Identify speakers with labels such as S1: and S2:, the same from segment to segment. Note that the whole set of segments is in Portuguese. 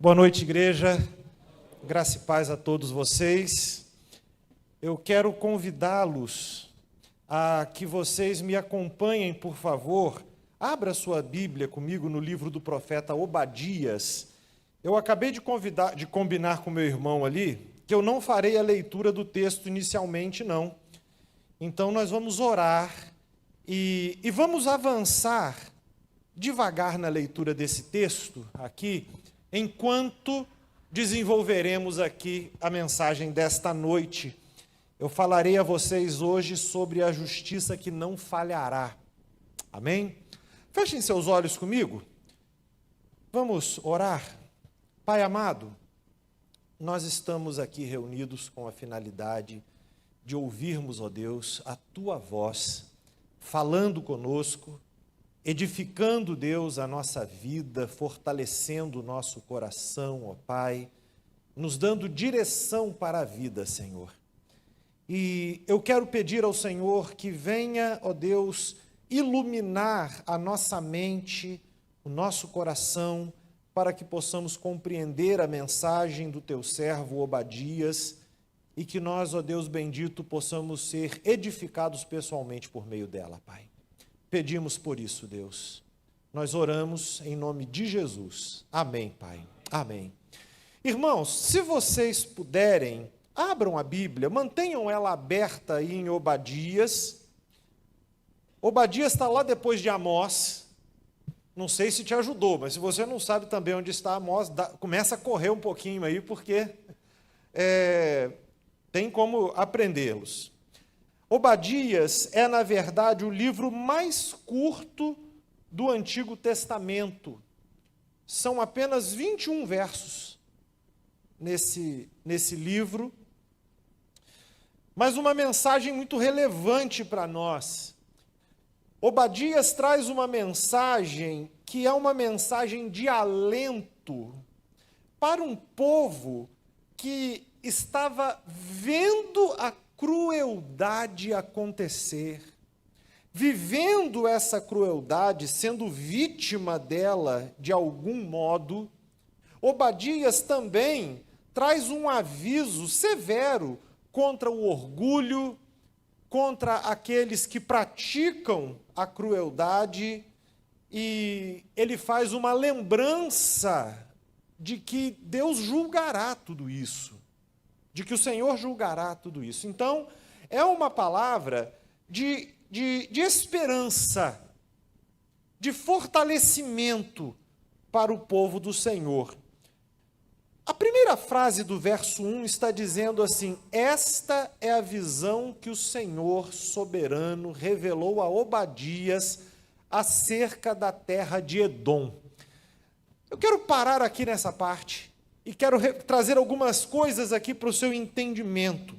S1: Boa noite, igreja. Graça e paz a todos vocês. Eu quero convidá-los a que vocês me acompanhem, por favor. Abra sua Bíblia comigo no livro do profeta Obadias. Eu acabei de combinar com meu irmão ali que eu não farei a leitura do texto inicialmente, não. Então nós vamos orar e vamos avançar devagar na leitura desse texto aqui, enquanto desenvolveremos aqui a mensagem desta noite. Eu falarei a vocês hoje sobre a justiça que não falhará. Amém? Fechem seus olhos comigo. Vamos orar. Pai amado, nós estamos aqui reunidos com a finalidade de ouvirmos, ó Deus, a Tua voz, falando conosco, edificando, Deus, a nossa vida, fortalecendo o nosso coração, ó Pai, nos dando direção para a vida, Senhor. E eu quero pedir ao Senhor que venha, ó Deus, iluminar a nossa mente, o nosso coração, para que possamos compreender a mensagem do Teu servo Obadias e que nós, ó Deus bendito, possamos ser edificados pessoalmente por meio dela, Pai. Pedimos por isso, Deus. Nós oramos em nome de Jesus. Amém, Pai. Amém. Irmãos, se vocês puderem, abram a Bíblia, mantenham ela aberta aí em Obadias. Obadias está lá depois de Amós. Não sei se te ajudou, mas se você não sabe também onde está Amós, começa a correr um pouquinho aí, porque tem como aprendê-los. Obadias é, na verdade, o livro mais curto do Antigo Testamento. São apenas 21 versos nesse livro, mas uma mensagem muito relevante para nós. Obadias traz uma mensagem que é uma mensagem de alento para um povo que estava vendo a crueldade acontecer, vivendo essa crueldade, sendo vítima dela de algum modo. Obadias também traz um aviso severo contra o orgulho, contra aqueles que praticam a crueldade, e ele faz uma lembrança de que Deus julgará tudo isso, de que o Senhor julgará tudo isso. Então, é uma palavra de esperança, de fortalecimento para o povo do Senhor. A primeira frase do verso 1 está dizendo assim: esta é a visão que o Senhor soberano revelou a Obadias acerca da terra de Edom. Eu quero parar aqui nessa parte e quero trazer algumas coisas aqui para o seu entendimento.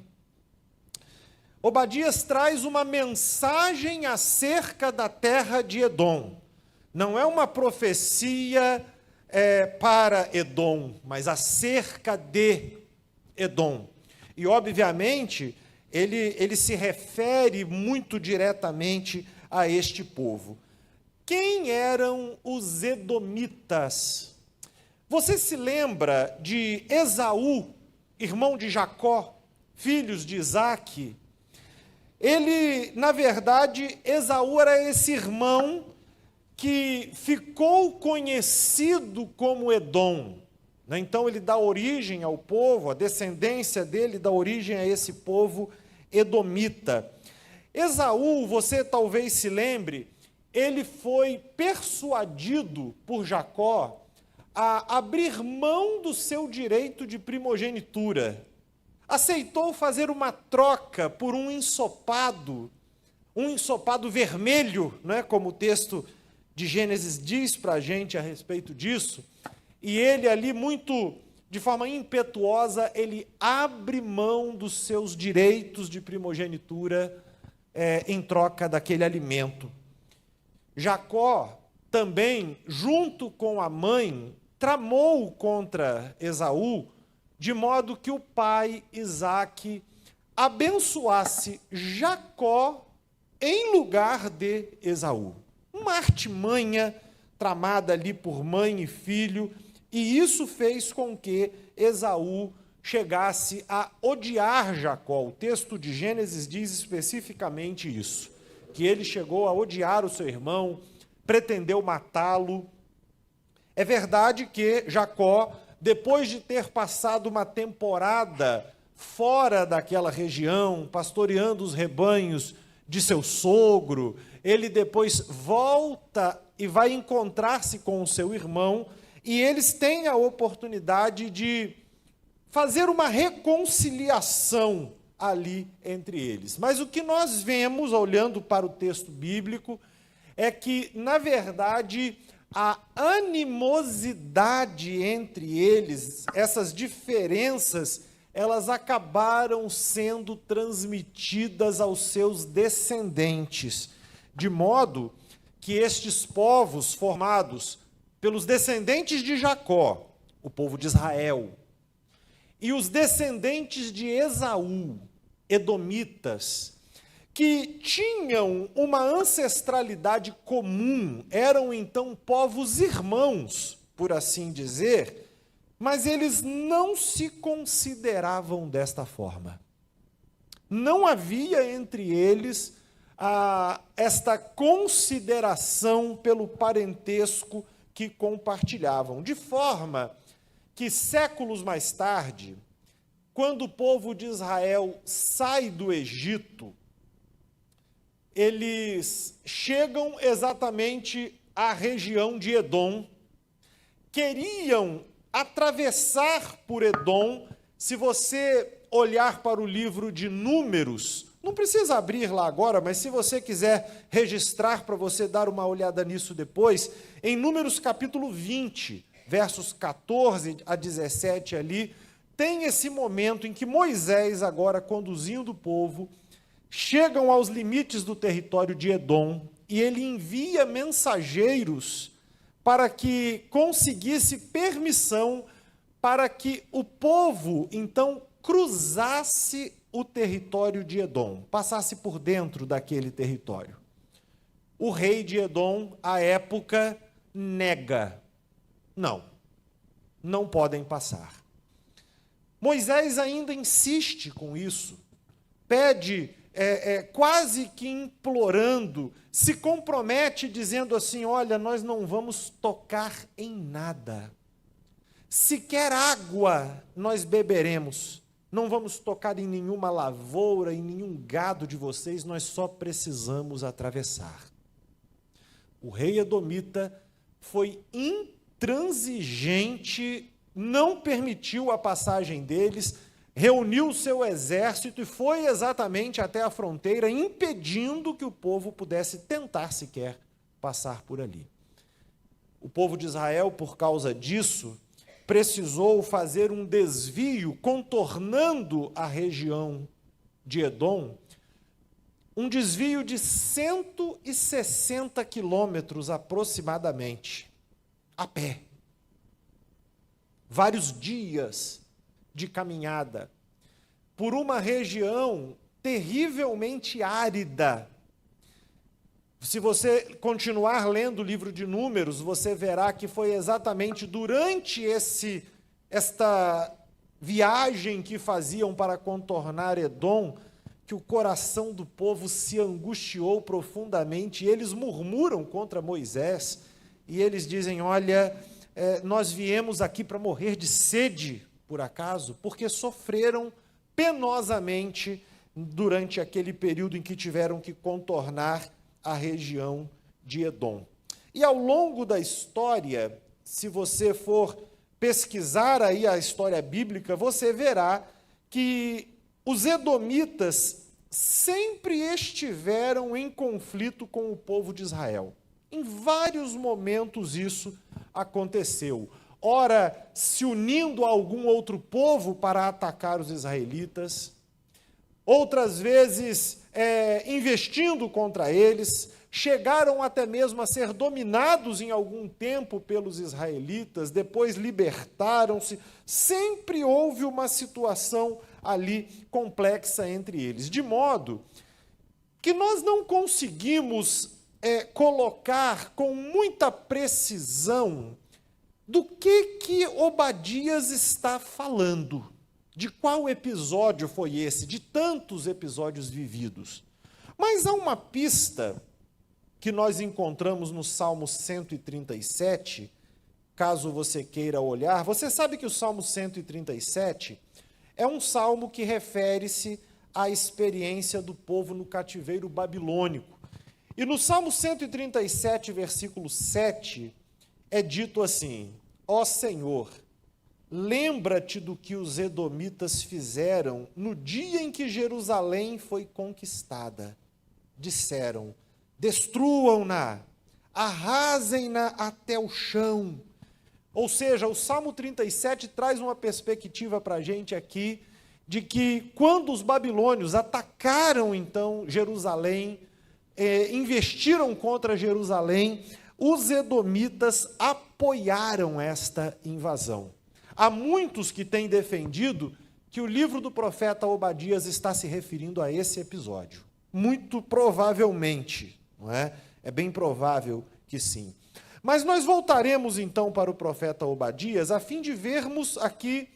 S1: Obadias traz uma mensagem acerca da terra de Edom. Não é uma profecia para Edom, mas acerca de Edom. E, obviamente, ele se refere muito diretamente a este povo. Quem eram os edomitas? Você se lembra de Esaú, irmão de Jacó, filhos de Isaque? Ele, na verdade, Esaú era esse irmão que ficou conhecido como Edom. Então ele dá origem ao povo, a descendência dele dá origem a esse povo edomita. Esaú, você talvez se lembre, ele foi persuadido por Jacó a abrir mão do seu direito de primogenitura. Aceitou fazer uma troca por um ensopado vermelho, não é? Como o texto de Gênesis diz para a gente a respeito disso. E ele ali, de forma impetuosa, ele abre mão dos seus direitos de primogenitura em troca daquele alimento. Jacó também, junto com a mãe, tramou contra Esaú, de modo que o pai, Isaque, abençoasse Jacó em lugar de Esaú. Uma artimanha tramada ali por mãe e filho, e isso fez com que Esaú chegasse a odiar Jacó. O texto de Gênesis diz especificamente isso, que ele chegou a odiar o seu irmão, pretendeu matá-lo. É verdade que Jacó, depois de ter passado uma temporada fora daquela região, pastoreando os rebanhos de seu sogro, ele depois volta e vai encontrar-se com o seu irmão, e eles têm a oportunidade de fazer uma reconciliação ali entre eles. Mas o que nós vemos, olhando para o texto bíblico, é que, na verdade, a animosidade entre eles, essas diferenças, elas acabaram sendo transmitidas aos seus descendentes, de modo que estes povos formados pelos descendentes de Jacó, o povo de Israel, e os descendentes de Esaú, edomitas, que tinham uma ancestralidade comum, eram então povos irmãos, por assim dizer, mas eles não se consideravam desta forma. Não havia entre eles esta consideração pelo parentesco que compartilhavam, de forma que séculos mais tarde, quando o povo de Israel sai do Egito, eles chegam exatamente à região de Edom, queriam atravessar por Edom. Se você olhar para o livro de Números, não precisa abrir lá agora, mas se você quiser registrar para você dar uma olhada nisso depois, em Números capítulo 20, versos 14 a 17 ali, tem esse momento em que Moisés, agora conduzindo o povo, chegam aos limites do território de Edom, e ele envia mensageiros para que conseguisse permissão para que o povo, então, cruzasse o território de Edom, passasse por dentro daquele território. O rei de Edom, à época, nega. Não podem passar. Moisés ainda insiste com isso, pede, quase que implorando, se compromete dizendo assim: olha, nós não vamos tocar em nada, sequer água nós beberemos, não vamos tocar em nenhuma lavoura, em nenhum gado de vocês, nós só precisamos atravessar. O rei edomita foi intransigente, não permitiu a passagem deles, reuniu o seu exército e foi exatamente até a fronteira, impedindo que o povo pudesse tentar sequer passar por ali. O povo de Israel, por causa disso, precisou fazer um desvio, contornando a região de Edom, um desvio de 160 quilômetros aproximadamente, a pé. Vários dias de caminhada, por uma região terrivelmente árida. Se você continuar lendo o livro de Números, você verá que foi exatamente durante esta viagem que faziam para contornar Edom, que o coração do povo se angustiou profundamente, e eles murmuram contra Moisés, e eles dizem: olha, nós viemos aqui para morrer de sede, por acaso, porque sofreram penosamente durante aquele período em que tiveram que contornar a região de Edom. E ao longo da história, se você for pesquisar aí a história bíblica, você verá que os edomitas sempre estiveram em conflito com o povo de Israel. Em vários momentos isso aconteceu. Ora, se unindo a algum outro povo para atacar os israelitas, outras vezes investindo contra eles, chegaram até mesmo a ser dominados em algum tempo pelos israelitas, depois libertaram-se. Sempre houve uma situação ali complexa entre eles, de modo que nós não conseguimos colocar com muita precisão Do que Obadias está falando? De qual episódio foi esse? De tantos episódios vividos. Mas há uma pista que nós encontramos no Salmo 137, caso você queira olhar. Você sabe que o Salmo 137 é um salmo que refere-se à experiência do povo no cativeiro babilônico. E no Salmo 137, versículo 7, é dito assim: ó Senhor, lembra-te do que os edomitas fizeram no dia em que Jerusalém foi conquistada. Disseram: destruam-na, arrasem-na até o chão. Ou seja, o Salmo 37 traz uma perspectiva para a gente aqui, de que quando os babilônios atacaram então Jerusalém, investiram contra Jerusalém, os edomitas apoiaram esta invasão. Há muitos que têm defendido que o livro do profeta Obadias está se referindo a esse episódio. Muito provavelmente, não é? É bem provável que sim. Mas nós voltaremos então para o profeta Obadias, a fim de vermos aqui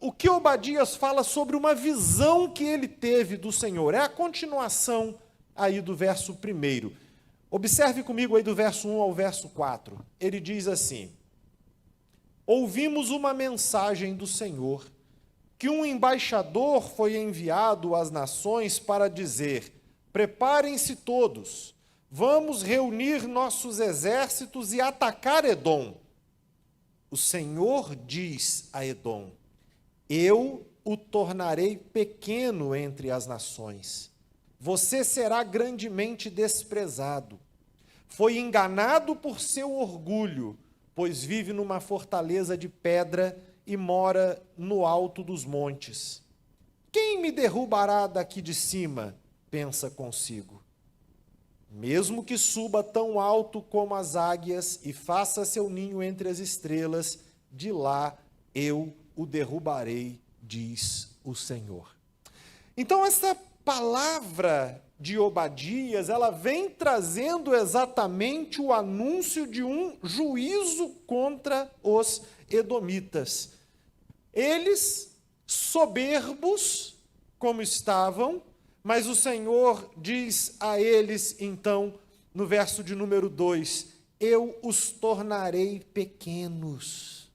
S1: o que Obadias fala sobre uma visão que ele teve do Senhor. É a continuação aí do verso 1. Observe comigo aí do verso 1 ao verso 4. Ele diz assim: ouvimos uma mensagem do Senhor, que um embaixador foi enviado às nações para dizer: preparem-se todos, vamos reunir nossos exércitos e atacar Edom. O Senhor diz a Edom: eu o tornarei pequeno entre as nações. Você será grandemente desprezado. Foi enganado por seu orgulho, pois vive numa fortaleza de pedra e mora no alto dos montes. Quem me derrubará daqui de cima? Pensa consigo. Mesmo que suba tão alto como as águias e faça seu ninho entre as estrelas, de lá eu o derrubarei, diz o Senhor. Então, essa palavra de Obadias, ela vem trazendo exatamente o anúncio de um juízo contra os edomitas. Eles, soberbos como estavam, mas o Senhor diz a eles, então, no verso de número 2, eu os tornarei pequenos,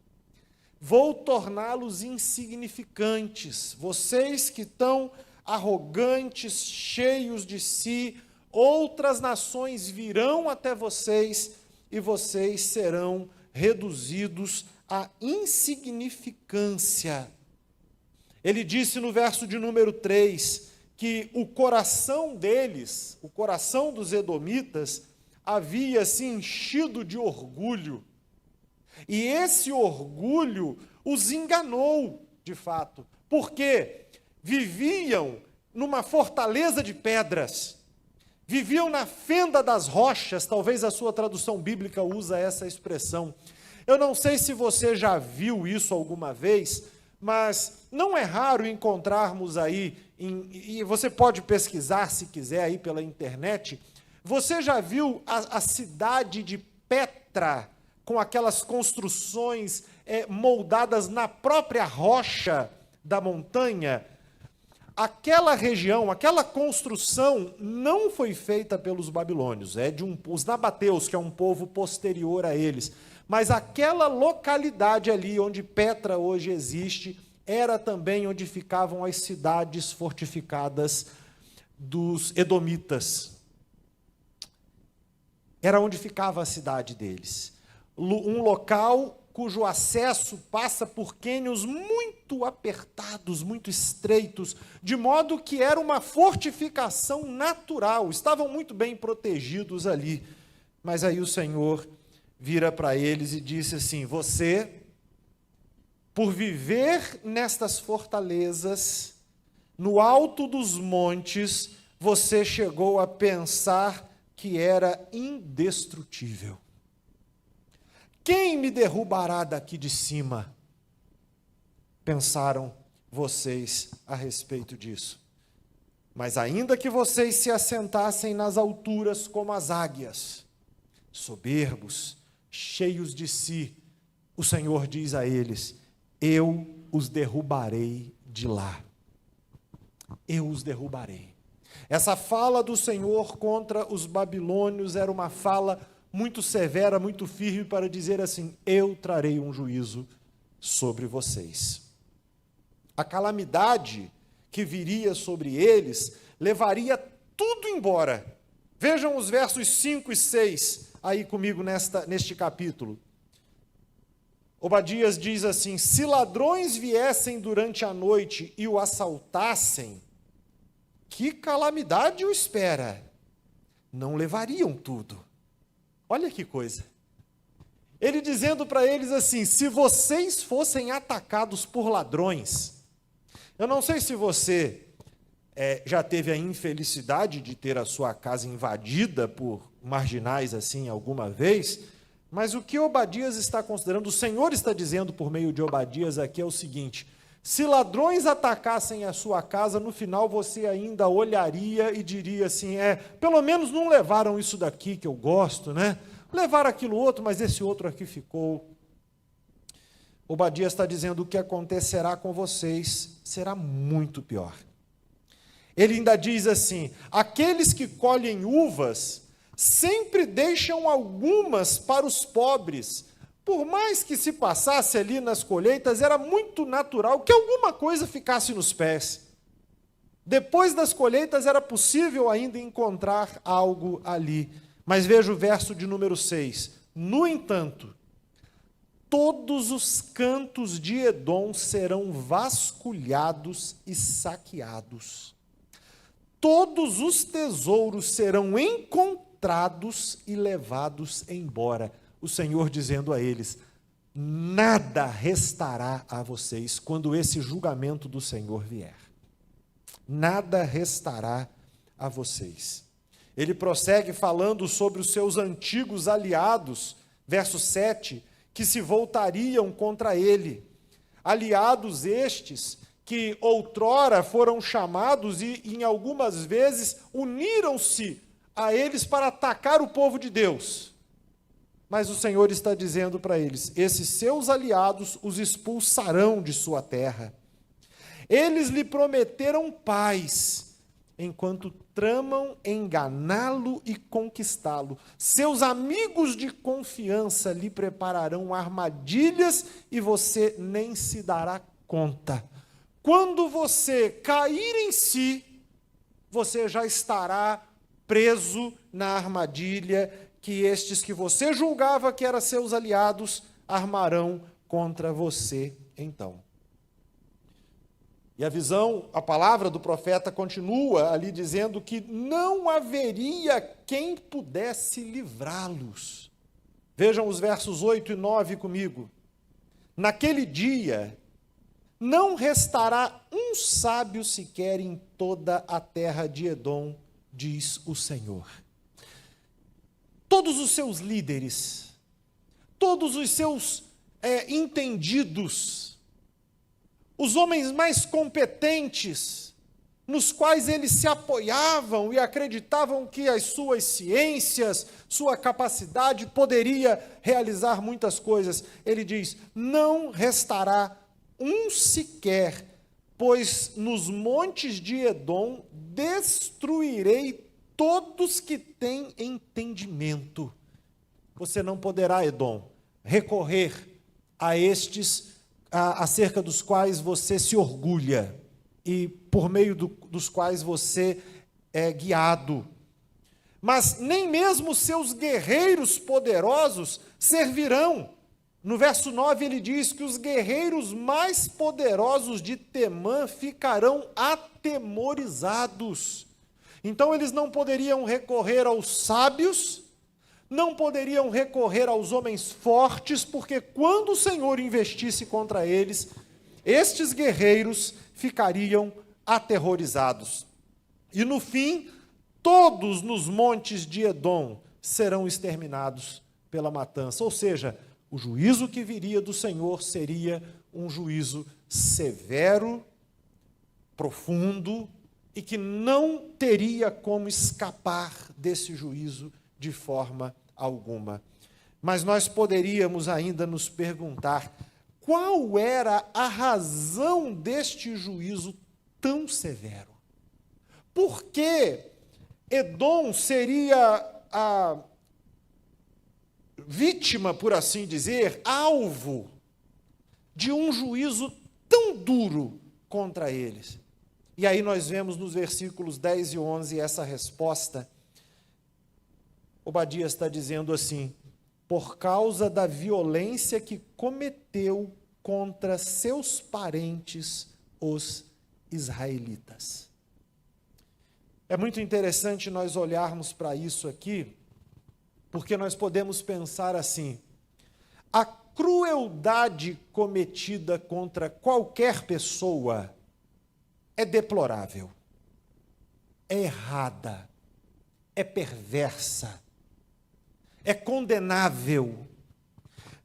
S1: vou torná-los insignificantes. Vocês que estão arrogantes, cheios de si, outras nações virão até vocês e vocês serão reduzidos à insignificância. Ele disse no verso de número 3, que o coração deles, o coração dos edomitas, havia se enchido de orgulho. E esse orgulho os enganou, de fato. Por quê? Viviam numa fortaleza de pedras, viviam na fenda das rochas, talvez a sua tradução bíblica usa essa expressão. Eu não sei se você já viu isso alguma vez, mas não é raro encontrarmos aí, e você pode pesquisar se quiser aí pela internet, você já viu a cidade de Petra, com aquelas construções moldadas na própria rocha da montanha? Aquela região, aquela construção não foi feita pelos babilônios, é de os nabateus, que é um povo posterior a eles. Mas aquela localidade ali onde Petra hoje existe, era também onde ficavam as cidades fortificadas dos edomitas. Era onde ficava a cidade deles. Um local cujo acesso passa por cânions muito apertados, muito estreitos, de modo que era uma fortificação natural, estavam muito bem protegidos ali. Mas aí o Senhor vira para eles e disse assim: você, por viver nestas fortalezas, no alto dos montes, você chegou a pensar que era indestrutível. Quem me derrubará daqui de cima? Pensaram vocês a respeito disso. Mas ainda que vocês se assentassem nas alturas como as águias, soberbos, cheios de si, o Senhor diz a eles: eu os derrubarei de lá. Eu os derrubarei. Essa fala do Senhor contra os babilônios era uma fala muito severa, muito firme, para dizer assim: eu trarei um juízo sobre vocês. A calamidade que viria sobre eles levaria tudo embora. Vejam os versos 5 e 6 aí comigo neste capítulo. Obadias diz assim: se ladrões viessem durante a noite e o assaltassem, que calamidade o espera? Não levariam tudo. Olha que coisa. Ele dizendo para eles assim: se vocês fossem atacados por ladrões, eu não sei se você já teve a infelicidade de ter a sua casa invadida por marginais assim alguma vez, mas o que Obadias está considerando, o Senhor está dizendo por meio de Obadias aqui é o seguinte: se ladrões atacassem a sua casa, no final você ainda olharia e diria assim: pelo menos não levaram isso daqui que eu gosto, né? Levaram aquilo outro, mas esse outro aqui ficou. Obadias está dizendo: o que acontecerá com vocês será muito pior. Ele ainda diz assim: aqueles que colhem uvas sempre deixam algumas para os pobres. Por mais que se passasse ali nas colheitas, era muito natural que alguma coisa ficasse nos pés. Depois das colheitas era possível ainda encontrar algo ali. Mas veja o verso de número 6. No entanto, todos os cantos de Edom serão vasculhados e saqueados. Todos os tesouros serão encontrados e levados embora. O Senhor dizendo a eles: nada restará a vocês quando esse julgamento do Senhor vier. Nada restará a vocês. Ele prossegue falando sobre os seus antigos aliados, verso 7, que se voltariam contra ele. Aliados estes que outrora foram chamados e, em algumas vezes, uniram-se a eles para atacar o povo de Deus. Mas o Senhor está dizendo para eles: esses seus aliados os expulsarão de sua terra. Eles lhe prometeram paz, enquanto tramam enganá-lo e conquistá-lo. Seus amigos de confiança lhe prepararão armadilhas e você nem se dará conta. Quando você cair em si, você já estará preso na armadilha que estes que você julgava que eram seus aliados armarão contra você então. E a visão, a palavra do profeta continua ali dizendo que não haveria quem pudesse livrá-los. Vejam os versos 8 e 9 comigo. Naquele dia, não restará um sábio sequer em toda a terra de Edom, diz o Senhor. Todos os seus líderes, todos os seus entendidos, os homens mais competentes, nos quais eles se apoiavam e acreditavam que as suas ciências, sua capacidade poderia realizar muitas coisas. Ele diz: não restará um sequer, pois nos montes de Edom destruirei todos que têm entendimento. Você não poderá, Edom, recorrer a estes acerca dos quais você se orgulha e por meio dos quais você é guiado. Mas nem mesmo seus guerreiros poderosos servirão. No verso 9 ele diz que os guerreiros mais poderosos de Temã ficarão atemorizados. Então eles não poderiam recorrer aos sábios, não poderiam recorrer aos homens fortes, porque quando o Senhor investisse contra eles, estes guerreiros ficariam aterrorizados. E no fim, todos nos montes de Edom serão exterminados pela matança. Ou seja, o juízo que viria do Senhor seria um juízo severo, profundo, e que não teria como escapar desse juízo de forma alguma. Mas nós poderíamos ainda nos perguntar: qual era a razão deste juízo tão severo? Por que Edom seria a vítima, por assim dizer, alvo de um juízo tão duro contra eles? E aí nós vemos nos versículos 10 e 11 essa resposta. Obadias está dizendo assim: por causa da violência que cometeu contra seus parentes, os israelitas. É muito interessante nós olharmos para isso aqui, porque nós podemos pensar assim: a crueldade cometida contra qualquer pessoa é deplorável, é errada, é perversa, é condenável.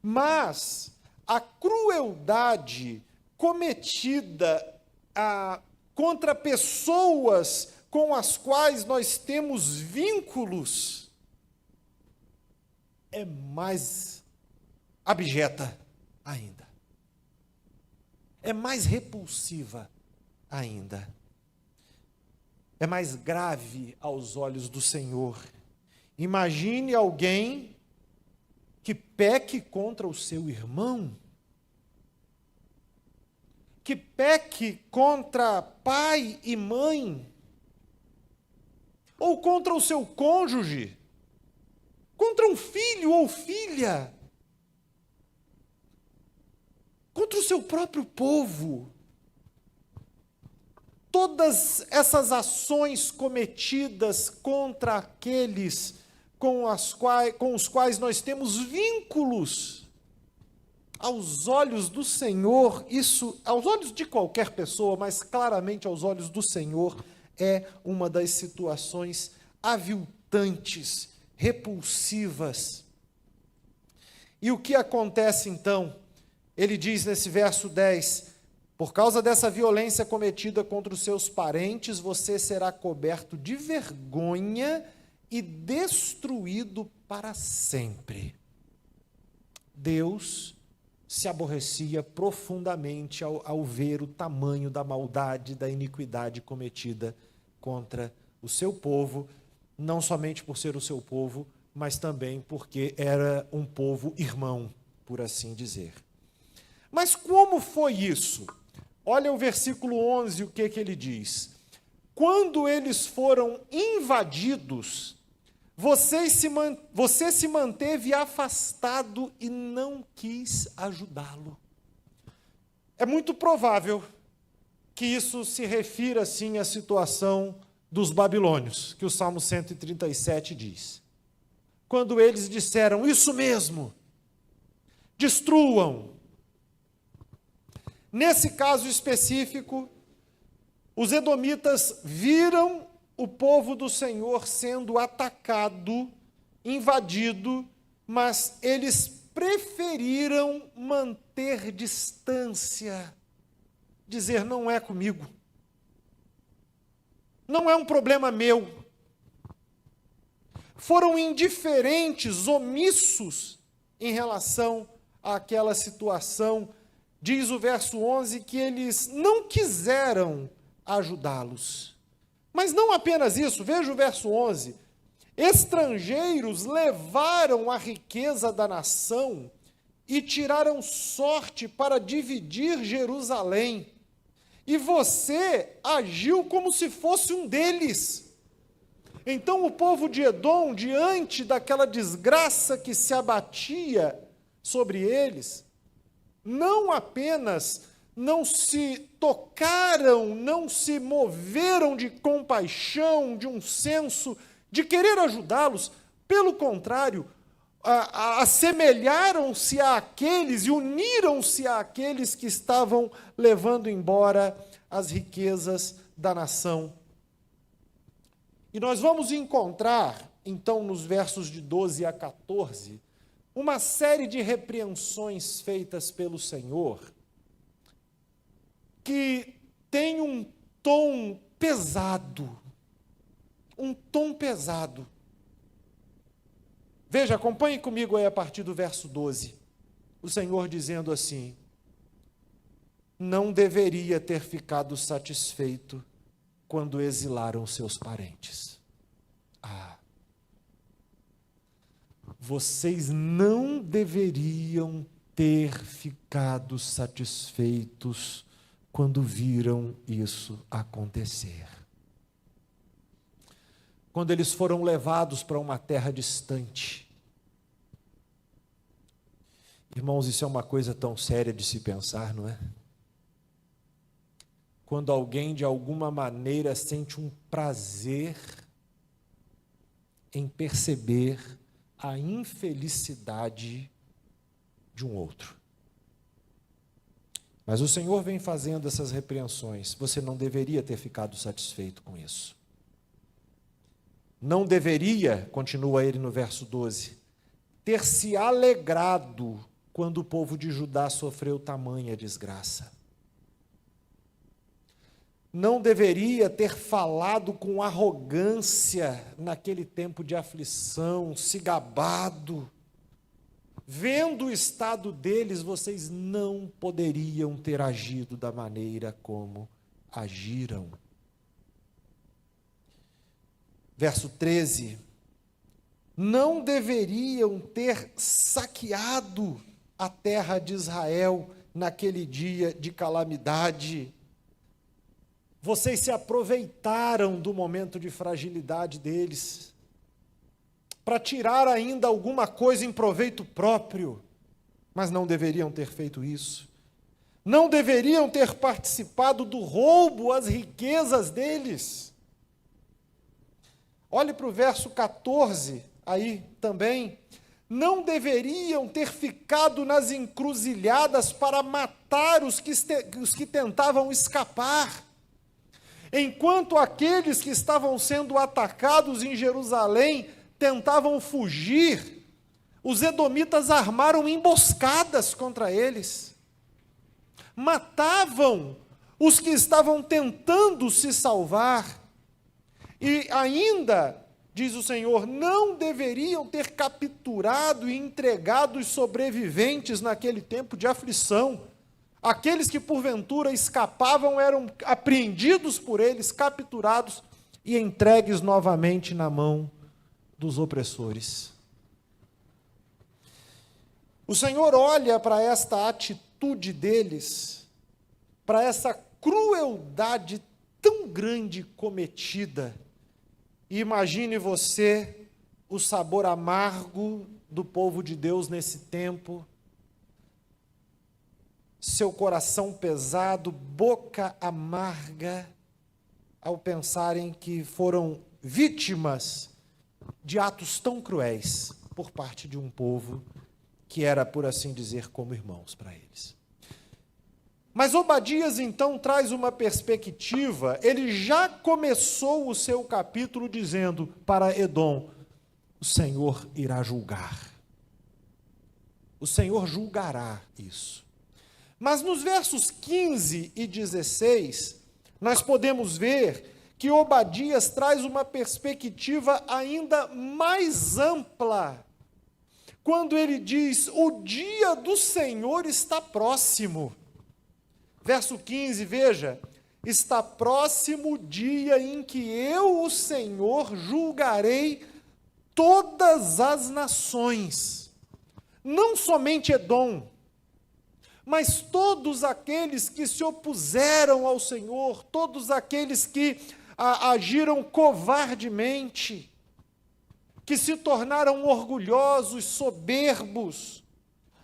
S1: Mas a crueldade cometida contra pessoas com as quais nós temos vínculos é mais abjeta ainda. É mais repulsiva ainda. É mais grave aos olhos do Senhor. Imagine alguém que peque contra o seu irmão, que peque contra pai e mãe, ou contra o seu cônjuge, contra um filho ou filha, contra o seu próprio povo. Todas essas ações cometidas contra aqueles com os quais nós temos vínculos, aos olhos do Senhor, isso, aos olhos de qualquer pessoa, mas claramente aos olhos do Senhor, é uma das situações aviltantes, repulsivas. E o que acontece então? Ele diz nesse verso 10: por causa dessa violência cometida contra os seus parentes, você será coberto de vergonha e destruído para sempre. Deus se aborrecia profundamente ao ver o tamanho da maldade, da iniquidade cometida contra o seu povo, não somente por ser o seu povo, mas também porque era um povo irmão, por assim dizer. Mas como foi isso? Olha o versículo 11, o que ele diz: quando eles foram invadidos, você se manteve afastado e não quis ajudá-lo. É muito provável que isso se refira, sim, à situação dos babilônios, que o Salmo 137 diz. Quando eles disseram: isso mesmo, destruam. Nesse caso específico, os edomitas viram o povo do Senhor sendo atacado, invadido, mas eles preferiram manter distância, dizer: não é comigo, não é um problema meu. Foram indiferentes, omissos em relação àquela situação. Diz o verso 11 que eles não quiseram ajudá-los. Mas não apenas isso, veja o verso 11. Estrangeiros levaram a riqueza da nação e tiraram sorte para dividir Jerusalém. E você agiu como se fosse um deles. Então o povo de Edom, diante daquela desgraça que se abatia sobre eles, não apenas não se tocaram, não se moveram de compaixão, de um senso de querer ajudá-los, pelo contrário, assemelharam-se àqueles e uniram-se àqueles que estavam levando embora as riquezas da nação. E nós vamos encontrar, então, nos versos de 12 a 14, uma série de repreensões feitas pelo Senhor, que tem um tom pesado, Veja, acompanhe comigo aí a partir do verso 12. O Senhor dizendo assim: não deveria ter ficado satisfeito quando exilaram seus parentes. Vocês não deveriam ter ficado satisfeitos quando viram isso acontecer. Quando eles foram levados para uma terra distante. Irmãos, isso é uma coisa tão séria de se pensar, não é? Quando alguém de alguma maneira sente um prazer em perceber a infelicidade de um outro. Mas o Senhor vem fazendo essas repreensões. Você não deveria ter ficado satisfeito com isso. Não deveria, continua ele no verso 12, ter se alegrado quando o povo de Judá sofreu tamanha desgraça. Não deveria ter falado com arrogância naquele tempo de aflição, se gabado. Vendo o estado deles, vocês não poderiam ter agido da maneira como agiram. Verso 13. Não deveriam ter saqueado a terra de Israel naquele dia de calamidade. Vocês se aproveitaram do momento de fragilidade deles para tirar ainda alguma coisa em proveito próprio, mas não deveriam ter feito isso. Não deveriam ter participado do roubo às riquezas deles. Olhe para o verso 14, aí também. Não deveriam ter ficado nas encruzilhadas para matar os que tentavam escapar. Enquanto aqueles que estavam sendo atacados em Jerusalém tentavam fugir, os edomitas armaram emboscadas contra eles. Matavam os que estavam tentando se salvar. E ainda, diz o Senhor, não deveriam ter capturado e entregado os sobreviventes naquele tempo de aflição. Aqueles que porventura escapavam eram apreendidos por eles, capturados e entregues novamente na mão dos opressores. O Senhor olha para esta atitude deles, para essa crueldade tão grande cometida, e imagine você o sabor amargo do povo de Deus nesse tempo, seu coração pesado, boca amarga, ao pensarem que foram vítimas de atos tão cruéis por parte de um povo que era, por assim dizer, como irmãos para eles. Mas Obadias, então, traz uma perspectiva. Ele já começou o seu capítulo dizendo para Edom: o Senhor irá julgar. O Senhor julgará isso. Mas nos versos 15 e 16, nós podemos ver que Obadias traz uma perspectiva ainda mais ampla, quando ele diz: o dia do Senhor está próximo. Verso 15, veja: está próximo o dia em que eu, o Senhor, julgarei todas as nações, não somente Edom, mas todos aqueles que se opuseram ao Senhor, todos aqueles que agiram covardemente, que se tornaram orgulhosos, soberbos.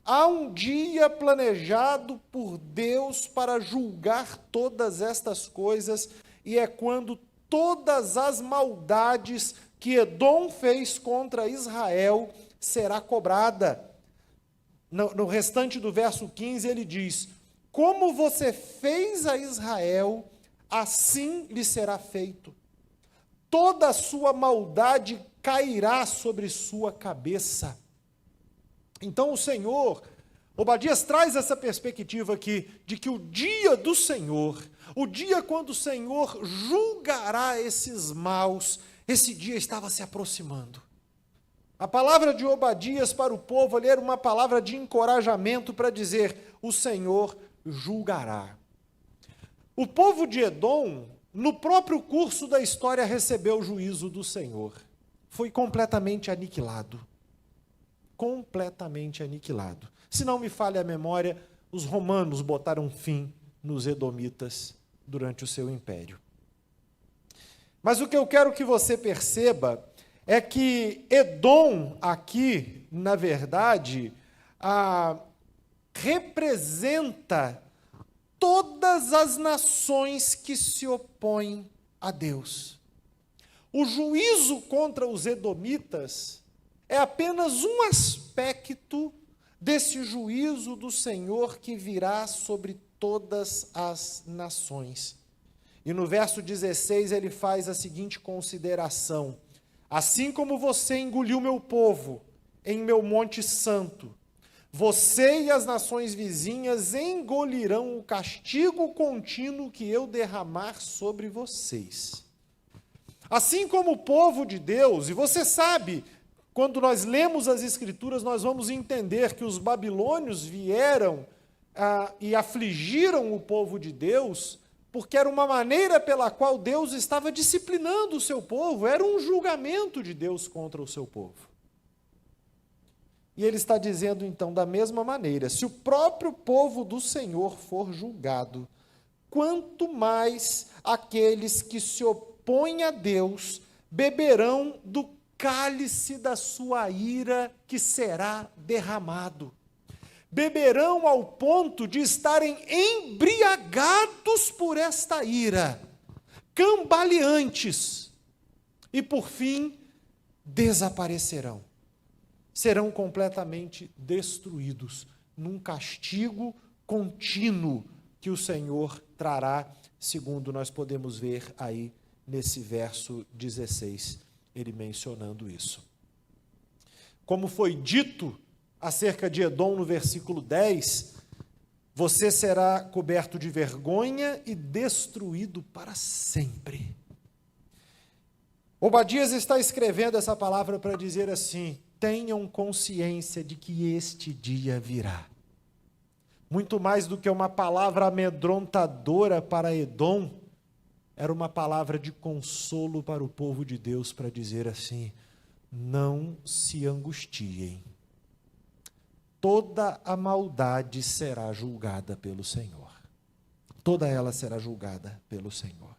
S1: Há um dia planejado por Deus para julgar todas estas coisas, e é quando todas as maldades que Edom fez contra Israel será cobrada. No restante do verso 15 ele diz: como você fez a Israel, assim lhe será feito. Toda a sua maldade cairá sobre sua cabeça. Então o Senhor, Obadias traz essa perspectiva aqui, de que o dia do Senhor, o dia quando o Senhor julgará esses maus, esse dia estava se aproximando. A palavra de Obadias para o povo ali era uma palavra de encorajamento para dizer: o Senhor julgará. O povo de Edom, no próprio curso da história, recebeu o juízo do Senhor. Foi completamente aniquilado. Completamente aniquilado. Se não me falha a memória, os romanos botaram fim nos edomitas durante o seu império. Mas o que eu quero que você perceba é que Edom aqui, na verdade, representa todas as nações que se opõem a Deus. O juízo contra os edomitas é apenas um aspecto desse juízo do Senhor que virá sobre todas as nações. E no verso 16 ele faz a seguinte consideração: assim como você engoliu meu povo em meu monte santo, você e as nações vizinhas engolirão o castigo contínuo que eu derramar sobre vocês. Assim como o povo de Deus, e você sabe, quando nós lemos as Escrituras, nós vamos entender que os babilônios vieram e afligiram o povo de Deus, porque era uma maneira pela qual Deus estava disciplinando o seu povo, era um julgamento de Deus contra o seu povo. E ele está dizendo, então, da mesma maneira, se o próprio povo do Senhor for julgado, quanto mais aqueles que se opõem a Deus beberão do cálice da sua ira que será derramado. Beberão ao ponto de estarem embriagados por esta ira, cambaleantes, e por fim desaparecerão. Serão completamente destruídos num castigo contínuo que o Senhor trará, segundo nós podemos ver aí nesse verso 16, ele mencionando isso. Como foi dito acerca de Edom no versículo 10, você será coberto de vergonha e destruído para sempre. Obadias está escrevendo essa palavra para dizer assim: tenham consciência de que este dia virá. Muito mais do que uma palavra amedrontadora para Edom, era uma palavra de consolo para o povo de Deus, para dizer assim: não se angustiem. Toda a maldade será julgada pelo Senhor. Toda ela será julgada pelo Senhor.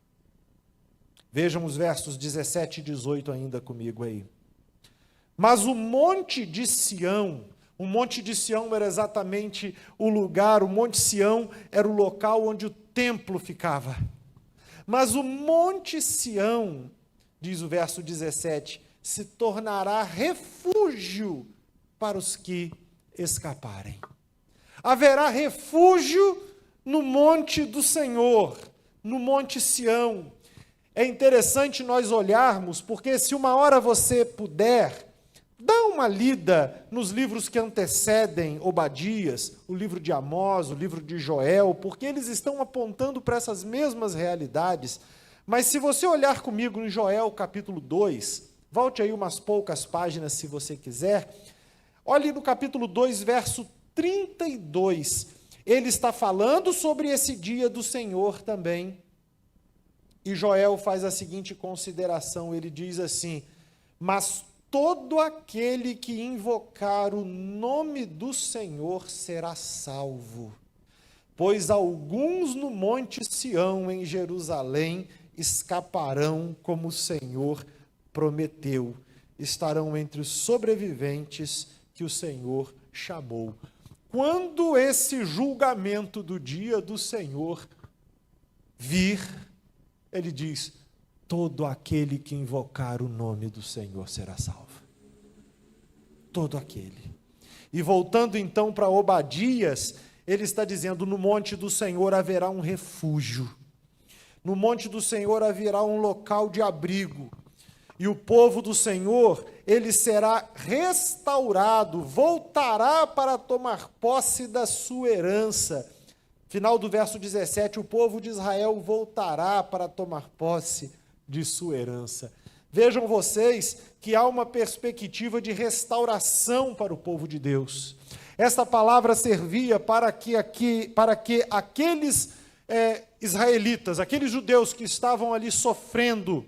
S1: Vejam os versos 17 e 18 ainda comigo aí. Mas o monte de Sião era exatamente o lugar, o Monte Sião era o local onde o templo ficava. Mas o Monte Sião, diz o verso 17, se tornará refúgio para os que escaparem. Haverá refúgio no monte do Senhor, no Monte Sião. É interessante nós olharmos, porque se uma hora você puder, dá uma lida nos livros que antecedem Obadias, o livro de Amós, o livro de Joel, porque eles estão apontando para essas mesmas realidades. Mas se você olhar comigo em Joel capítulo 2, volte aí umas poucas páginas se você quiser, olhe no capítulo 2, verso 32, ele está falando sobre esse dia do Senhor também, e Joel faz a seguinte consideração, ele diz assim: mas todo aquele que invocar o nome do Senhor será salvo, pois alguns no monte Sião, em Jerusalém, escaparão como o Senhor prometeu, estarão entre os sobreviventes que o Senhor chamou. Quando esse julgamento do dia do Senhor vir, ele diz: todo aquele que invocar o nome do Senhor será salvo. Todo aquele. E voltando então para Obadias, ele está dizendo: no monte do Senhor haverá um refúgio. No monte do Senhor haverá um local de abrigo. E o povo do Senhor, ele será restaurado, voltará para tomar posse da sua herança. Final do verso 17, o povo de Israel voltará para tomar posse de sua herança. Vejam vocês que há uma perspectiva de restauração para o povo de Deus. Esta palavra servia para que aqueles israelitas, aqueles judeus que estavam ali sofrendo,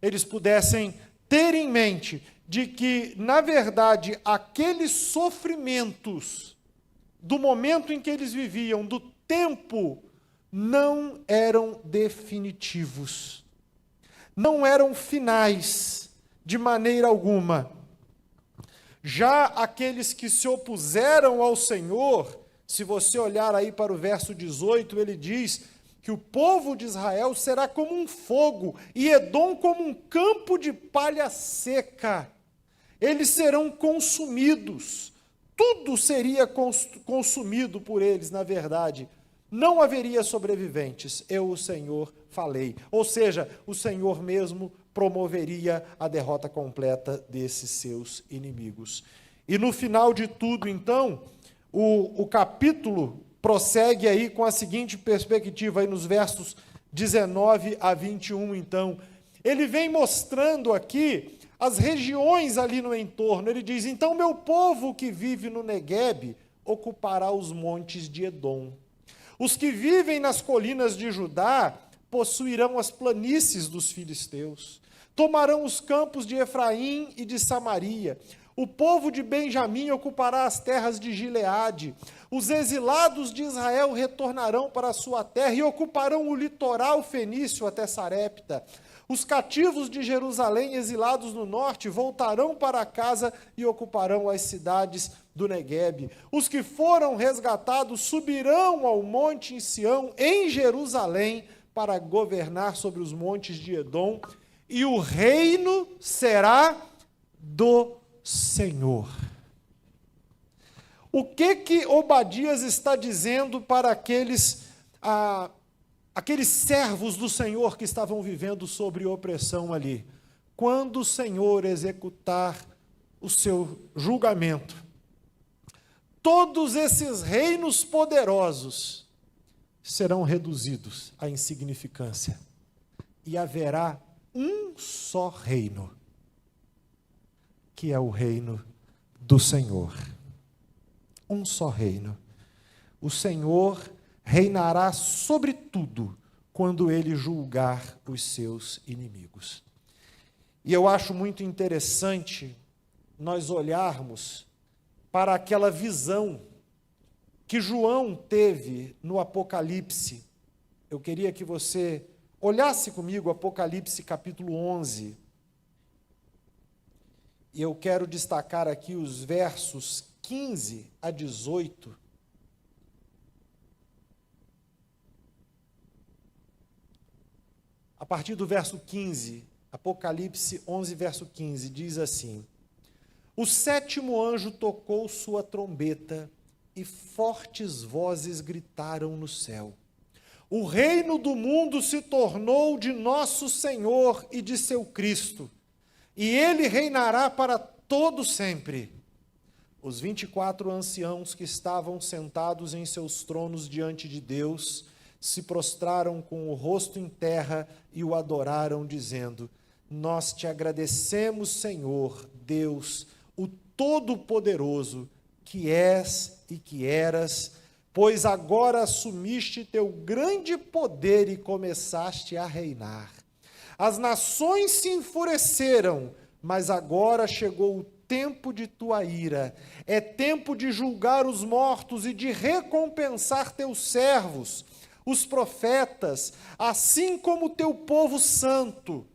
S1: eles pudessem ter em mente de que, na verdade, aqueles sofrimentos do momento em que eles viviam, do tempo, não eram definitivos, não eram finais de maneira alguma. Já aqueles que se opuseram ao Senhor, se você olhar aí para o verso 18, ele diz que o povo de Israel será como um fogo, e Edom como um campo de palha seca. Eles serão consumidos, tudo seria consumido por eles, na verdade. Não haveria sobreviventes, eu, o Senhor, falei. Ou seja, o Senhor mesmo promoveria a derrota completa desses seus inimigos. E no final de tudo, então, o capítulo prossegue aí com a seguinte perspectiva, aí nos versos 19 a 21, então. Ele vem mostrando aqui as regiões ali no entorno. Ele diz, então meu povo que vive no Neguebe ocupará os montes de Edom. Os que vivem nas colinas de Judá possuirão as planícies dos filisteus. Tomarão os campos de Efraim e de Samaria. O povo de Benjamim ocupará as terras de Gileade. Os exilados de Israel retornarão para a sua terra e ocuparão o litoral fenício até Sarepta. Os cativos de Jerusalém, exilados no norte, voltarão para casa e ocuparão as cidades do Neguebe. Os que foram resgatados subirão ao monte em Sião, em Jerusalém, para governar sobre os montes de Edom, e o reino será do Senhor. O que Obadias está dizendo para aqueles servos do Senhor que estavam vivendo sobre opressão ali? Quando o Senhor executar o seu julgamento, todos esses reinos poderosos serão reduzidos à insignificância e haverá um só reino, que é o reino do Senhor. Um só reino. O Senhor reinará sobre tudo quando ele julgar os seus inimigos. E eu acho muito interessante nós olharmos para aquela visão que João teve no Apocalipse. Eu queria que você olhasse comigo Apocalipse capítulo 11. E eu quero destacar aqui os versos 15 a 18. A partir do verso 15, Apocalipse 11, verso 15, diz assim: o sétimo anjo tocou sua trombeta e fortes vozes gritaram no céu. O reino do mundo se tornou de nosso Senhor e de seu Cristo, e ele reinará para todo sempre. Os 24 anciãos que estavam sentados em seus tronos diante de Deus se prostraram com o rosto em terra e o adoraram, dizendo: nós te agradecemos, Senhor, Deus, o Todo-Poderoso, que és e que eras, pois agora assumiste teu grande poder e começaste a reinar. As nações se enfureceram, mas agora chegou o tempo de tua ira. É tempo de julgar os mortos e de recompensar teus servos, os profetas, assim como teu povo santo,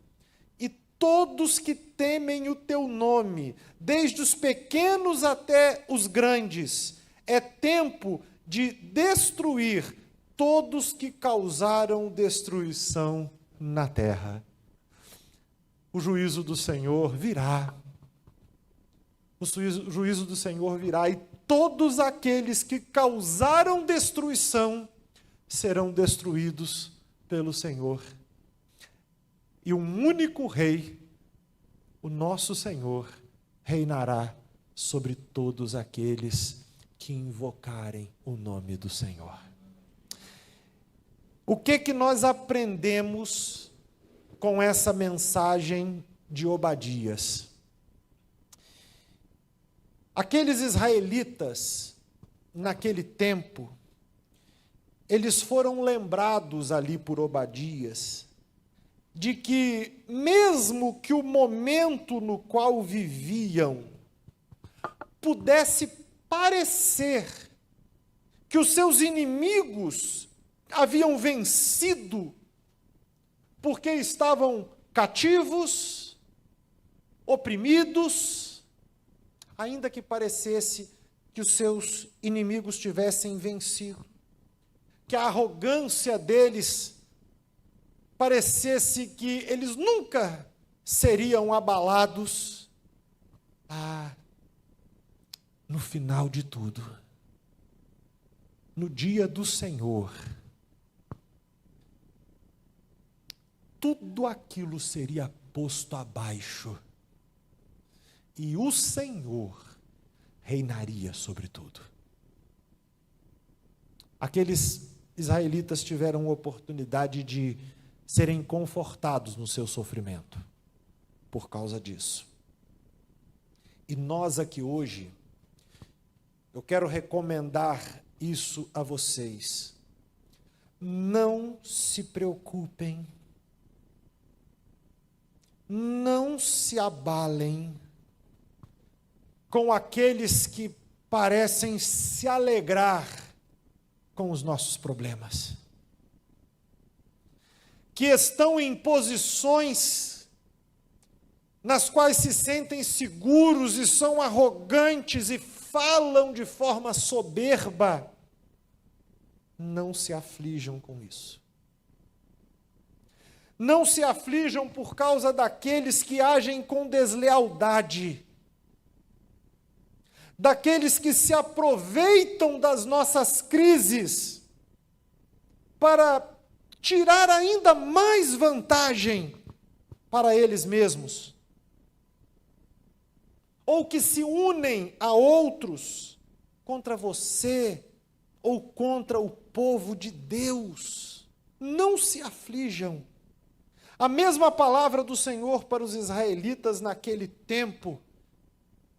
S1: e todos que temem o teu nome, desde os pequenos até os grandes. É tempo de destruir todos que causaram destruição na terra. O juízo do Senhor virá. O juízo do Senhor virá, e todos aqueles que causaram destruição serão destruídos pelo Senhor. E um único rei, o nosso Senhor, reinará sobre todos aqueles que invocarem o nome do Senhor. O que nós aprendemos com essa mensagem de Obadias. Aqueles israelitas, naquele tempo, eles foram lembrados ali por Obadias, de que mesmo que o momento no qual viviam pudesse parecer que os seus inimigos haviam vencido, porque estavam cativos, oprimidos, ainda que parecesse que os seus inimigos tivessem vencido, que a arrogância deles parecesse que eles nunca seriam abalados, no final de tudo, no dia do Senhor, tudo aquilo seria posto abaixo, e o Senhor reinaria sobre tudo. Aqueles israelitas tiveram a oportunidade de serem confortados no seu sofrimento, por causa disso. E nós aqui hoje, eu quero recomendar isso a vocês. Não se preocupem, não se abalem com aqueles que parecem se alegrar com os nossos problemas, que estão em posições nas quais se sentem seguros e são arrogantes e falam de forma soberba. Não se aflijam com isso. Não se aflijam por causa daqueles que agem com deslealdade, daqueles que se aproveitam das nossas crises para tirar ainda mais vantagem para eles mesmos, ou que se unem a outros contra você ou contra o povo de Deus. Não se aflijam. A mesma palavra do Senhor para os israelitas naquele tempo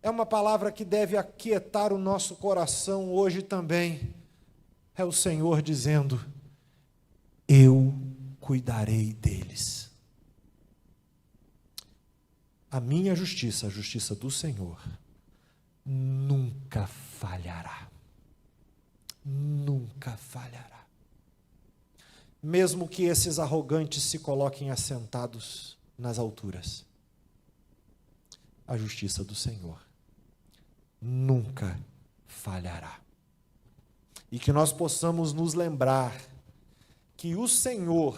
S1: é uma palavra que deve aquietar o nosso coração hoje também. É o Senhor dizendo: eu cuidarei deles. A minha justiça, a justiça do Senhor, nunca falhará. Nunca falhará. Mesmo que esses arrogantes se coloquem assentados nas alturas, a justiça do Senhor nunca falhará. E que nós possamos nos lembrar que o Senhor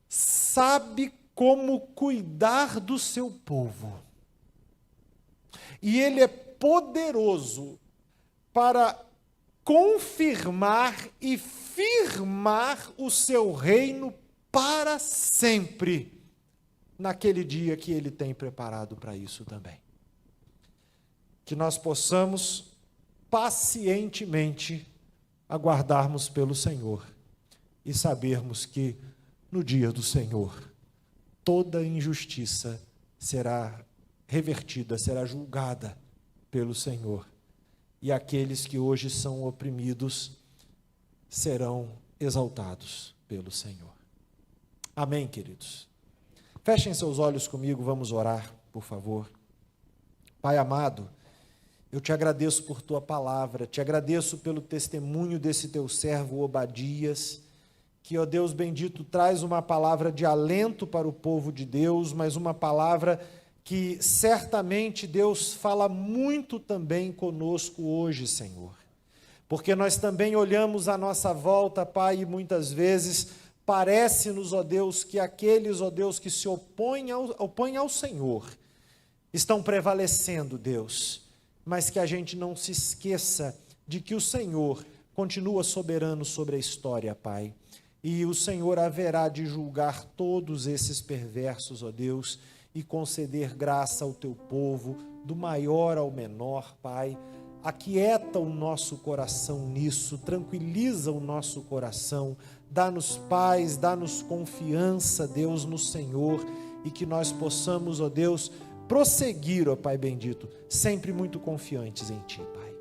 S1: sabe como cuidar do seu povo. E Ele é poderoso para confirmar e firmar o seu reino para sempre, naquele dia que Ele tem preparado para isso também. Que nós possamos pacientemente aguardarmos pelo Senhor e sabermos que no dia do Senhor toda injustiça será revertida, será julgada pelo Senhor, e aqueles que hoje são oprimidos serão exaltados pelo Senhor. Amém, queridos? Fechem seus olhos comigo, vamos orar, por favor. Pai amado, eu te agradeço por tua palavra, te agradeço pelo testemunho desse teu servo Obadias, que, ó Deus bendito, traz uma palavra de alento para o povo de Deus, mas uma palavra que certamente Deus fala muito também conosco hoje, Senhor. Porque nós também olhamos à nossa volta, Pai, e muitas vezes parece-nos, ó Deus, que aqueles, ó Deus, que se opõem ao Senhor, estão prevalecendo, Deus, mas que a gente não se esqueça de que o Senhor continua soberano sobre a história, Pai. E o Senhor haverá de julgar todos esses perversos, ó Deus, e conceder graça ao teu povo, do maior ao menor, Pai. Aquieta o nosso coração nisso, tranquiliza o nosso coração, dá-nos paz, dá-nos confiança, Deus, no Senhor, e que nós possamos, ó Deus, prosseguir, ó Pai bendito, sempre muito confiantes em Ti, Pai.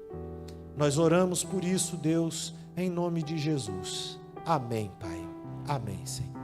S1: Nós oramos por isso, Deus, em nome de Jesus. Amém, Pai. Amém, Senhor.